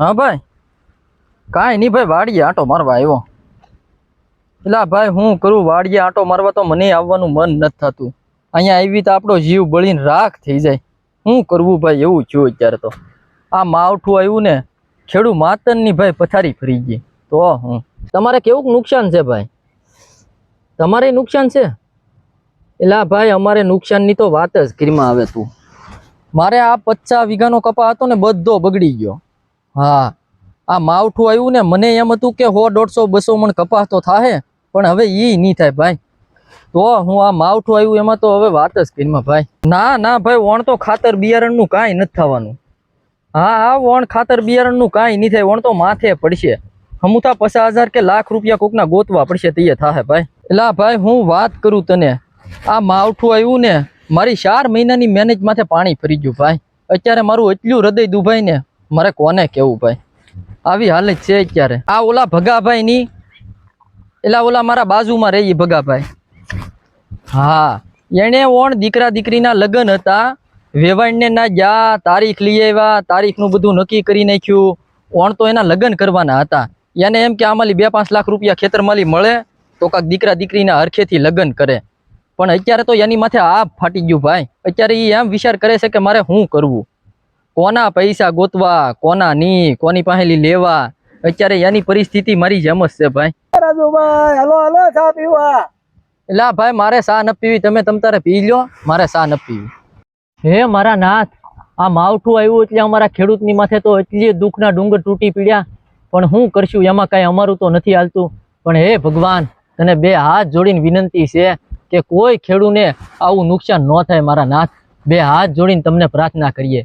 હા ભાઈ, કાંઈ નહીં ભાઈ, વાડીએ આંટો મારવા આવ્યો. એલા ભાઈ, હું કરું? વાડીએ આંટો મારવા તો મને આવવાનું મન નથી થતું. અહીંયા આવી તો આપણો જીવ બળીને રાખ થઈ જાય. શું કરવું ભાઈ, એવું થયું અત્યારે તો. આ માવઠું આવ્યું ને, ખેડૂ માતરની ભાઈ પથારી ફરી ગઈ. તો હું તમારે કેવું નુકસાન છે ભાઈ? તમારે નુકસાન છે? એલા ભાઈ, અમારે નુકસાનની તો વાત જ કરીમાં આવે તું. મારે આ 50 વીઘાનો કપા હતો ને, બધો બગડી ગયો. હા, આ માવઠું આવ્યું ને, મને એમ હતું કે 100, 150, 200 મણ કપાસ તો થાય, પણ હવે ઈ નહીં થાય ભાઈ. તો હું આ માવઠું આવ્યું એમાં તો હવે વાત જ કરીમાં ભાઈ. ના ના ભાઈ, ઓણ તો ખાતર બિયારણનું કાંઈ નથી થવાનું. હા, ઓણ ખાતર બિયારણનું કાંઈ નહીં થાય. ઓણ તો માથે પડશે. હમુથા 50,000 કે લાખ રૂપિયા કોકના ગોતવા પડશે તૈયાર થાય ભાઈ. એલા ભાઈ, હું વાત કરું તને, આ માવઠું આવ્યું ને, મારી 4 મહિનાની મહેનત માથે પાણી ફરી ગયું ભાઈ. અત્યારે મારું એટલું હૃદય દુભાઈ ને, મારે કોને કેવું ભાઈ. આવી હાલત છે અત્યારે. આ ઓલા ભગાભાઈ ની, એલા ઓલા મારા બાજુમાં રહી ભગાભાઈ. હા, એને ઓણ દીકરા દીકરીના લગ્ન હતા, વેવાણને ના ગયા, તારીખ લઈ આવ્યા, તારીખનું બધું નક્કી કરી નાખ્યું. ઓણ તો એના લગ્ન કરવાના હતા. એને એમ કે આમાંથી 2-5 લાખ રૂપિયા ખેતરમાંથી મળે તો કાંક દીકરા દીકરીના હરખેથી લગ્ન કરે. પણ અત્યારે તો એની માથે આ ફાટી ગયું ભાઈ. અત્યારે એ એમ વિચાર કરે છે કે મારે શું કરવું, કોના પૈસા ગોતવા, કોના ની, કોની પાસેથી લેવા. અત્યારે એની પરિસ્થિતિ મારી જેમ જ છે ભાઈ. રાજુભાઈ, હાલો હાલો ચા પીવા. એલા ભાઈ, મારે ચા ન પીવી, તમે તારે પી લો, મારે ચા ન પીવી. હે મારા નાથ, આ માવઠું આવ્યું એટલે અમારા ખેડૂતની માથે તો એટલી દુઃખના ડુંગર તૂટી પડ્યા. પણ શું કરશું, એમાં કાંઈ અમારું તો નથી હાલતું. પણ હે ભગવાન, તને 2 હાથ જોડીને વિનંતી છે કે કોઈ ખેડૂને આવું નુકસાન ન થાય મારા નાથ. 2 હાથ જોડીને તમને પ્રાર્થના કરીએ.